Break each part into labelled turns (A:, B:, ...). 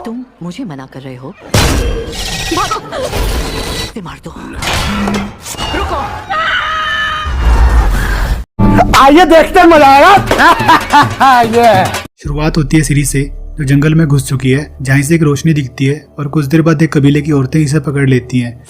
A: तुम मुझे मना कर रहे हो? इसे मार दो। रुको।
B: आइए देखते हैं, मजा आएगा।
C: शुरुआत होती है सीरीज से, जो जंगल में घुस चुकी है, जहाँ से एक रोशनी दिखती है और कुछ देर बाद एक कबीले की औरतें इसे पकड़ लेती हैं।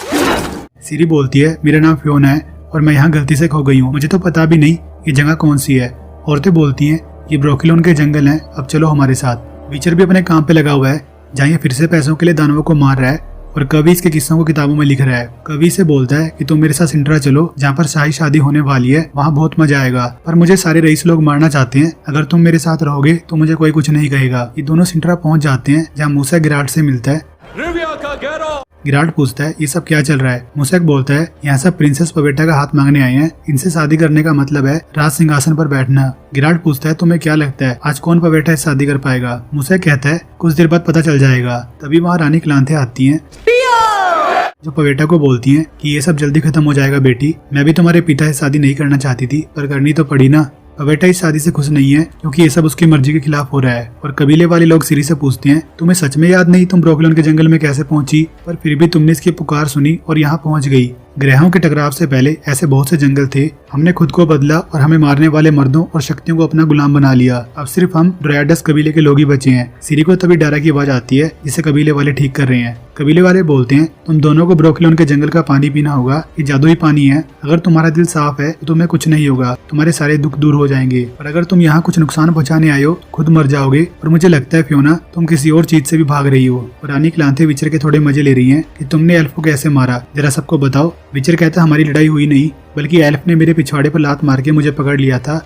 C: सीरी बोलती है, मेरा नाम फियोना है और मैं यहाँ गलती से खो गई हूँ, मुझे तो पता भी नहीं ये जगह कौन सी है। औरतें बोलती हैं, ये ब्रोकिलोन के जंगल हैं, अब चलो हमारे साथ। विचर भी अपने काम पे लगा हुआ है, जहाँ ये फिर से पैसों के लिए दानवों को मार रहा है और कवि इसके किस्सों को किताबों में लिख रहा है। कवि से बोलता है कि तुम मेरे साथ सिंट्रा चलो, जहाँ पर शाही शादी होने वाली है, वहाँ बहुत मजा आएगा, पर मुझे सारे रईस लोग मारना चाहते हैं, अगर तुम मेरे साथ रहोगे तो मुझे कोई कुछ नहीं कहेगा। ये दोनों सिंट्रा पहुँच जाते हैं, जहाँ मूसा गिराट से मिलता है। गिराट पूछता है, ये सब क्या चल रहा है? मुसेक बोलता है, यहाँ सब प्रिंसेस पवेटा का हाथ मांगने आए हैं, इनसे शादी करने का मतलब है राज सिंहासन पर बैठना। गिराट पूछता है, तुम्हें क्या लगता है आज कौन पवेटा से शादी कर पाएगा? मुसेक कहता है, कुछ देर बाद पता चल जाएगा। तभी वहाँ रानी क्लांथे आती है, जो पवेटा को बोलती हैं कि ये सब जल्दी खत्म हो जाएगा बेटी, मैं भी तुम्हारे पिता से शादी नहीं करना चाहती थी, पर करनी तो पड़ी ना। पवेटा इस शादी से खुश नहीं है क्योंकि ये सब उसकी मर्जी के खिलाफ हो रहा है। और कबीले वाले लोग सीरी से पूछते हैं, तुम्हें सच में याद नहीं तुम ब्रोकिलोन के जंगल में कैसे पहुंची? पर फिर भी तुमने इसकी पुकार सुनी और यहाँ पहुंच गई। ग्रहों के टकराव से पहले ऐसे बहुत से जंगल थे, हमने खुद को बदला और हमें मारने वाले मर्दों और शक्तियों को अपना गुलाम बना लिया। अब सिर्फ हम ड्रायडस कबीले के लोग ही बचे हैं। सीरी को तभी डारा की आवाज आती है, जिसे कबीले वाले ठीक कर रहे हैं। कबीले वाले बोलते हैं, तुम दोनों को ब्रोकिलोन के जंगल का पानी पीना होगा, ये जादुई पानी है, अगर तुम्हारा दिल साफ है तो तुम्हें कुछ नहीं होगा, तुम्हारे सारे दुख दूर हो जाएंगे, और अगर तुम यहाँ कुछ नुकसान पहुँचाने आए हो खुद मर जाओगे। और मुझे लगता है फियोना तुम किसी और चीज से भी भाग रही हो। और रानी क्लांथे विचर के थोड़े मजे ले रही है कि तुमने एल्फ को कैसे मारा, जरा सबको बताओ। विचर कहता, हमारी लड़ाई हुई नहीं, बल्कि एल्फ ने मेरे पिछवाड़े पर लात मार के मुझे पकड़ लिया था,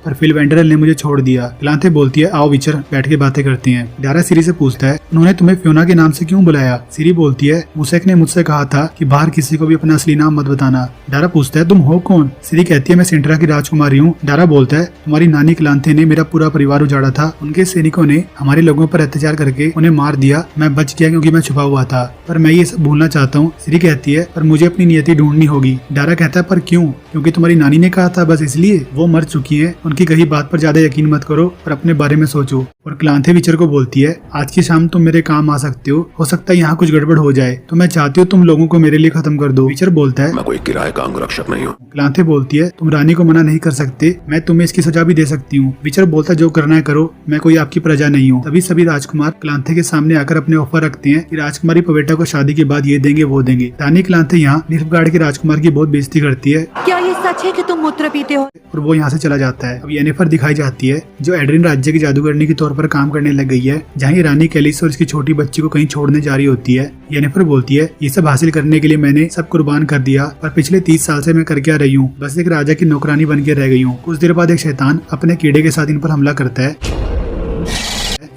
C: पर फिल वेंडरल ने मुझे छोड़ दिया। क्लांथे बोलती है, आओ विचर बैठ के बातें करते हैं। डारा सीरी से पूछता है, उन्होंने तुम्हें फियोना के नाम से क्यों बुलाया? सीरी बोलती है, मुसेक ने मुझसे कहा था कि बाहर किसी को भी अपना असली नाम मत बताना। डारा पूछता है, तुम हो कौन? सीरी कहती है, मैं सिंट्रा की राजकुमारी हूँ। डारा बोलता है, तुम्हारी नानी क्लांथे ने मेरा पूरा परिवार उजाड़ा था, उनके सैनिकों ने हमारे लोगों पर अत्याचार करके उन्हें मार दिया, मैं बच गया क्योंकि मैं छुपा हुआ था, पर मैं ये सब भूलना चाहता हूँ। सीरी कहती है, पर मुझे अपनी नियति ढूंढनी होगी। डारा कहता है, पर क्यों? क्योंकि तुम्हारी नानी ने कहा था, बस इसलिए। वो मर चुकी है, उनकी कही बात पर ज्यादा यकीन मत करो और अपने बारे में सोचो। और क्लांथे विचर को बोलती है, आज की शाम तुम मेरे काम आ सकते हो सकता है यहाँ कुछ गड़बड़ हो जाए, तो मैं चाहती हूँ तुम लोगों को मेरे लिए खत्म कर दो। विचर बोलता है,
D: मैं कोई किराए का अंगरक्षक नहीं हूँ।
C: क्लांथे बोलती है, तुम रानी को मना नहीं कर सकते, मैं तुम्हें इसकी सजा भी दे सकती हूँ। विचर बोलता है, जो करना है करो, मैं कोई आपकी प्रजा नहीं हूँ। तभी सभी राजकुमार क्लांथे के सामने आकर अपने ऑफर रखते हैं कि राजकुमारी पवेटा को शादी के बाद ये देंगे वो देंगे। रानी क्लांथे यहाँ निल्फगार्ड के राजकुमार की बहुत बेइज्जती करती है।
E: क्या ये सच है कि तुम मूत्र पीते हो?
C: और वो यहाँ से चला जाता है। अब येनिफर दिखाई जाती है, जो एड्रिन राज्य की जादूगरनी के तौर पर काम करने लग गई है, जहाँ ये रानी कैलिस और इसकी छोटी बच्ची को कहीं छोड़ने जा रही होती है। येनिफर बोलती है, ये सब हासिल करने के लिए मैंने सब कुर्बान कर दिया, पर पिछले 30 साल से मैं करके आ रही हूँ, बस एक राजा की नौकरानी बन के रह गई हूँ। कुछ देर बाद एक शैतान अपने कीड़े के साथ इन पर हमला करता है।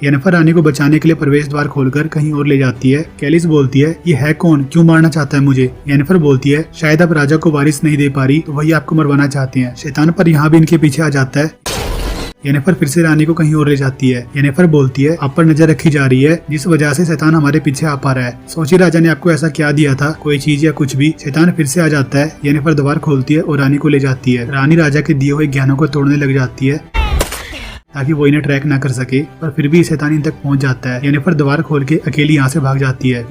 C: येनिफर रानी को बचाने के लिए प्रवेश द्वार खोलकर कहीं और ले जाती है। कैलिस बोलती है, ये है कौन, क्यों मारना चाहता है मुझे? येनिफर बोलती है, शायद आप राजा को वारिस नहीं दे पा रही, तो वही आपको मरवाना चाहते हैं। शैतान पर यहाँ भी इनके पीछे आ जाता है। येनिफर फिर से रानी को कहीं और ले जाती है। येनिफर बोलती है, आप पर नजर रखी जा रही है, जिस वजह से शैतान हमारे पीछे आ पा रहा है। सोचिए राजा ने आपको ऐसा क्या दिया था, कोई चीज या कुछ भी। शैतान फिर से आ जाता है। येनिफर द्वार खोलती है और रानी को ले जाती है। रानी राजा के दिए हुए ज्ञानों को तोड़ने लग जाती है ताकि वो इन्हें ट्रैक ना कर सके, पर फिर भी शैतान इन तक पहुंच जाता है। येनिफर द्वार खोल के अकेली यहाँ से भाग जाती है।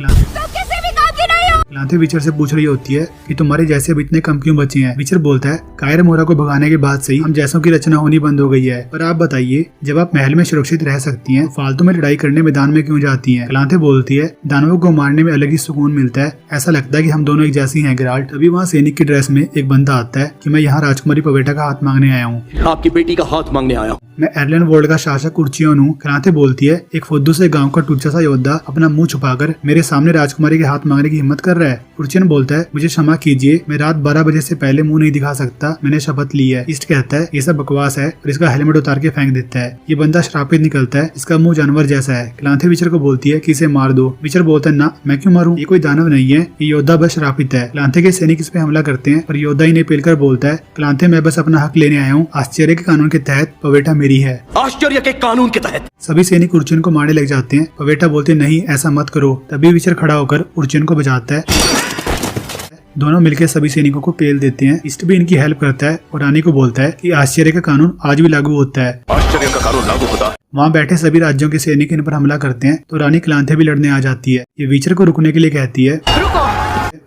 C: क्लांथे विचर से पूछ रही होती है कि तुम्हारे जैसे अब इतने कम क्यों बचे हैं? विचर बोलता है, कायर मोरा को भगाने के बाद से ही हम जैसों की रचना होनी बंद हो गई है, पर आप बताइए, जब आप महल में सुरक्षित रह सकती हैं, तो फालतू में लड़ाई करने मैदान में क्यों जाती हैं? क्लांथे बोलती है, दानवों को मारने में अलग ही सुकून मिलता है, ऐसा लगता है कि हम दोनों एक जैसी हैं गिराल्ट। तभी वहाँ सैनिक की ड्रेस में एक बंदा आता है कि मैं यहाँ राजकुमारी पवेटा का हाथ मांगने आया हूँ।
D: आपकी बेटी का हाथ मांगने आया हूँ।
C: मैं एरलन वर्ल्ड का शासक उर्चियन हूँ। क्लांथे बोलती है, एक फुद्दू से गांव का टुच्चा सा योद्धा अपना मुंह छुपाकर मेरे सामने राजकुमारी के हाथ मांगने की हिम्मत कर रहा है। उर्चियन बोलता है, मुझे क्षमा कीजिए, मैं रात 12 बजे से पहले मुंह नहीं दिखा सकता, मैंने शपथ ली है। ईस्ट कहता है, ये सब बकवास है, और इसका हेलमेट उतार के फेंक देता है। ये बंदा श्रापित निकलता है, इसका मुंह जानवर जैसा है। क्लांथे विचर को बोलती है कि इसे मार दो। विचर बोलता है, ना, मैं क्यों मारूं, ये कोई दानव नहीं है, ये योद्धा बस श्रापित है। क्लांथे के सैनिक इस पे हमला करते हैं, पर योद्धा इन्हें पेलकर बोलता है, क्लांथे मैं बस अपना हक लेने आया हूँ, आश्चर्य के कानून के तहत पवेटा मेरी है।
D: आश्चर्य के कानून के तहत
C: सभी सैनिक उर्चियन को मारने लग जाते हैं। पवेटा बोलते, नहीं ऐसा मत करो। तभी विचर खड़ा होकर उर्चियन को बचाता है। दोनों मिलकर सभी सैनिकों को पेल देते हैं। ईस्ट भी इनकी हेल्प करता है और रानी को बोलता है कि आश्चर्य का कानून आज भी लागू होता है।
D: आश्चर्य का कानून लागू होता है।
C: वहाँ बैठे सभी राज्यों के सैनिक इन पर हमला करते हैं तो रानी क्लांथे भी लड़ने आ जाती है। ये विचर को रुकने के लिए कहती है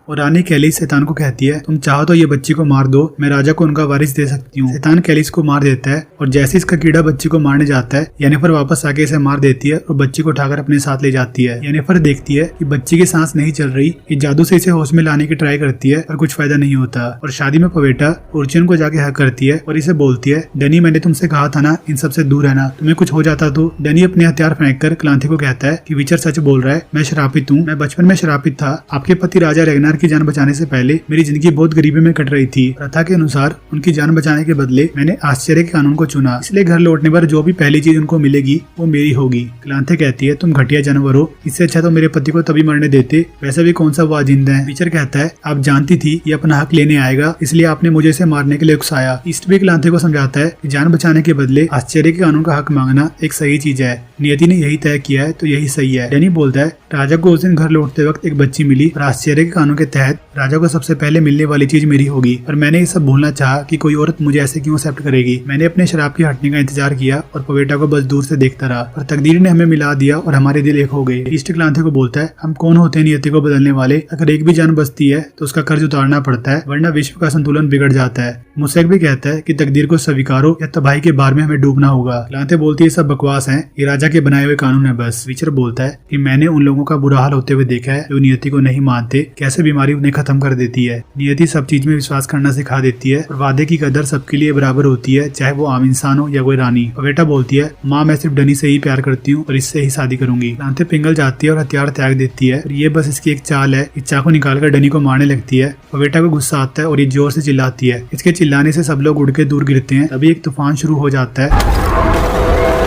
C: और रानी कैलिस शैतान को कहती है तुम चाहो तो ये बच्ची को मार दो, मैं राजा को उनका वारिस दे सकती हूँ। शैतान कैलिस को मार देता है और जैसे इसका कीड़ा बच्ची को मारने जाता है येनिफर वापस आके इसे मार देती है और बच्ची को उठाकर अपने साथ ले जाती है। येनिफर देखती है कि बच्ची की सांस नहीं चल रही, ये जादू से इसे होश में लाने की ट्राई करती है पर कुछ फायदा नहीं होता और शादी में पवेटा उर्चियन को जाके हक करती है और इसे बोलती है डनी मैंने तुमसे कहा था ना इन सबसे दूर रहना, तुम्हें कुछ हो जाता तो। डनी अपने हथियार फेंक कर क्लांथे को कहता है कि विचर सच बोल रहा है, मैं श्रापित हूँ, मैं बचपन में श्रापित था। आपके पति राजा रेगनार की जान बचाने से पहले मेरी जिंदगी बहुत गरीबी में कट रही थी। प्रथा के अनुसार उनकी जान बचाने के बदले मैंने आश्चर्य के कानून को चुना, इसलिए घर लौटने पर जो भी पहली चीज उनको मिलेगी वो मेरी होगी। क्लांथे कहती है तुम घटिया जानवर हो, इससे अच्छा तो मेरे पति को तभी मरने देते, वैसे भी कौन सा वो जिंदा है। विचर कहता है आप जानती थी ये अपना हक लेने आएगा इसलिए आपने मुझे इसे मारने के लिए उकसाया। ईस्ट भी क्लांथे को समझाता है कि जान बचाने के बदले आश्चर्य के कानून का हक मांगना एक सही चीज है, नियति ने यही तय किया है तो यही सही है। डैनी बोलता है राजा को उस दिन घर लौटते वक्त एक बच्ची मिली और आश्चर्य के कानून के तहत राजा को सबसे पहले मिलने वाली चीज मेरी होगी, पर मैंने ये सब भूलना चाहा कि कोई औरत मुझे ऐसे क्यों एक्सेप्ट करेगी। मैंने अपने शराब की हटने का इंतजार किया और पवेटा को बस दूर से देखता रहा, पर तकदीर ने हमें मिला दिया और हमारे दिल एक हो गए। ईस्ट क्लांथे को बोलता है हम कौन होते हैं नियति को बदलने वाले, अगर एक भी जान बचती है तो उसका कर्ज उतारना पड़ता है वरना विश्व का संतुलन बिगड़ जाता है। मुसेक भी कहता है कि तकदीर को स्वीकारो या तबाही के बार में हमें डूबना होगा। क्लांथे बोलती है सब बकवास है, ये राजा के बनाए हुए कानून है बस। विचर बोलता है कि मैंने उन लोगों का बुरा हाल होते हुए देखा है जो नियति को नहीं मानते, कैसे बीमारी उन्हें खत्म कर देती है। नियति सब चीज में विश्वास करना सिखा देती है और वादे की कदर सबके लिए बराबर होती है, चाहे वो आम इंसान हो या कोई रानी। पवेटा बोलती है माँ मैं सिर्फ डनी से ही प्यार करती हूँ और इससे ही शादी करूंगी। क्लांथे पिघल जाती है और हथियार त्याग देती है और ये बस इसकी एक चाल है। इस चाकू निकालकर डनी को मारने लगती है। पवेटा को गुस्सा आता है और ये जोर से चिल्लाती है। इसके चिल्लाने से सब लोग उड़ के दूर गिरते हैं। तभी एक तूफान शुरू हो जाता है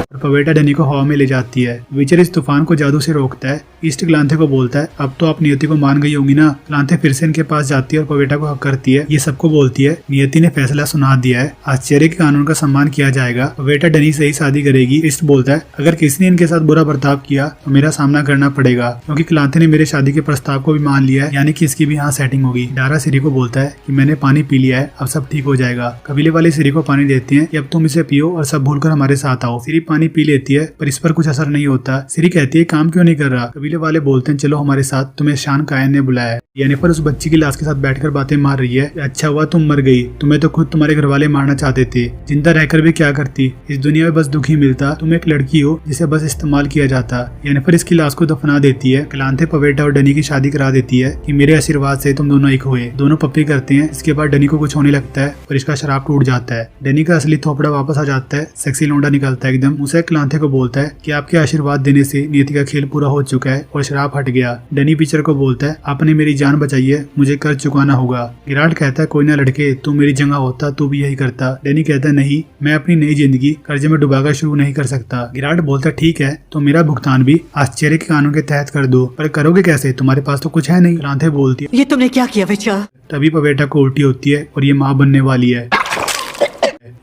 C: और पवेटा डनी को हवा में ले जाती है। विचर इस तूफान को जादू से रोकता है। ईस्ट क्लांथे को बोलता है अब तो आप नियति को मान गई होंगी ना। क्लांथे फिर से इनके पास जाती है और पवेटा को हक करती है। ये सबको बोलती है नियति ने फैसला सुना दिया है, आश्चर्य के कानून का सम्मान किया जाएगा, पवेटा डनी से ही शादी करेगी। ईस्ट बोलता है अगर किसी ने इनके साथ बुरा बर्ताव किया तो मेरा सामना करना पड़ेगा, क्योंकि क्लांथे ने मेरे शादी के प्रस्ताव को भी मान लिया है, यानी कि इसकी भी यहाँ सेटिंग होगी। डारा सिरी को बोलता है कि मैंने पानी पी लिया है, अब सब ठीक हो जाएगा। कबीले वाले सिरी को पानी देते हैं कि अब तुम इसे पियो और सब भूलकर हमारे साथ आओ। सिरी पानी पी लेती है पर इस पर कुछ असर नहीं होता। सिरी कहती है काम क्यों नहीं कर रहा। कबीले वाले बोलते हैं चलो हमारे साथ, तुम्हें शान कायन ने बुलाया है। येनिफर उस बच्ची की लाश के साथ बैठकर बातें मार रही है। अच्छा हुआ तुम मर गई, तुम्हें तो खुद तुम्हारे घर वाले मारना चाहते थे, जिंदा रहकर भी क्या करती, इस दुनिया में बस दुखी मिलता। तुम एक लड़की हो जिसे बस इस्तेमाल किया जाता। येनिफर इसकी लाश को दफना देती है। क्लांथे पवेटा और डनी की शादी करा देती है कि मेरे आशीर्वाद से तुम दोनों एक हुए। दोनों पप्पी करते हैं। इसके बाद डनी को कुछ होने लगता है और इसका शराब टूट जाता है। डनी का असली थोपड़ा वापस आ जाता है, सेक्सी लौंडा निकलता है एकदम। मुझसे क्लांथे को बोलता है कि आपके आशीर्वाद देने से नियति का खेल पूरा हो चुका है और शराब हट गया। डनी पिक्चर को बोलता है आपने मेरी जान बचाई है, मुझे कर चुकाना होगा। गिराल्ट कहता है कोई ना लड़के, तू मेरी जगह होता तू भी यही करता। डैनी कहता है नहीं, मैं अपनी नई जिंदगी कर्जे में डुबाकर शुरू नहीं कर सकता। गिराल्ट बोलता है ठीक है तो मेरा भुगतान भी आश्चर्य के कानून के तहत कर दो, पर करोगे कैसे, तुम्हारे पास तो कुछ है नहीं। क्लांथे बोलती है
E: ये तुमने क्या किया विचर।
C: तभी पवेटा को उल्टी होती है और ये माँ बनने वाली है।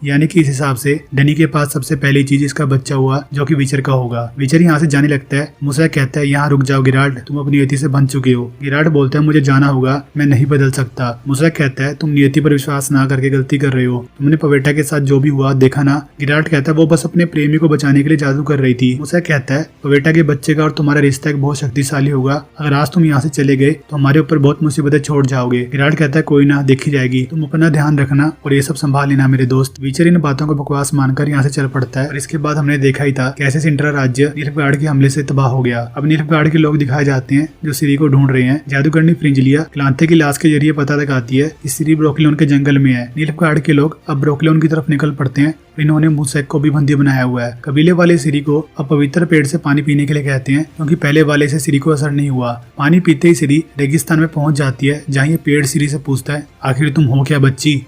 C: यानी कि इस हिसाब से डनी के पास सबसे पहली चीज इसका बच्चा हुआ जो कि विचर का होगा। विचर यहाँ से जाने लगता है। मुसा कहता है यहाँ रुक जाओ गिराल्ट, तुम अपनी नियति से बन चुके हो। गिराल्ट बोलता है मुझे जाना होगा, मैं नहीं बदल सकता। मुसा कहता है तुम नियति पर विश्वास ना करके गलती कर रहे हो, तुमने पवेटा के साथ जो भी हुआ देखा ना। गिराल्ट कहता है वो बस अपने प्रेमी को बचाने के लिए जादू कर रही थी। मुसा कहता है पवेटा के बच्चे का और तुम्हारा रिश्ता एक बहुत शक्तिशाली होगा, अगर आज तुम यहाँ से चले गए तो हमारे ऊपर बहुत मुसीबतें छोड़ जाओगे। गिराल्ट कहता है कोई ना, देखी जाएगी, तुम अपना ध्यान रखना और ये सब संभाल लेना मेरे दोस्त। विचर इन बातों को बकवास मानकर यहाँ से चल पड़ता है और इसके बाद हमने देखा ही था कैसे सिंट्रा राज्य नीलफगार्ड के हमले से तबाह हो गया। अब नीलफगार्ड के लोग दिखाए जाते हैं जो सिरी को ढूंढ रहे हैं। जादूगरनी फ्रिंजलिया क्लांथे की लाश के जरिए पता लगाती है कि सिरी ब्रोक्लियन के जंगल में है। नीलफगार्ड के लोग अब ब्रोक्लियन की तरफ निकल पड़ते हैं। इन्होंने मुसेक को भी बंदी बनाया हुआ है। कबीले वाले सिरी को अब पवित्र पेड़ से पानी पीने के लिए कहते हैं, क्योंकि पहले वाले से सिरी को असर नहीं हुआ। पानी पीते ही सिरी रेगिस्तान में पहुंच जाती है, जहाँ ये पेड़ सिरी से पूछता है आखिर तुम हो क्या बच्ची।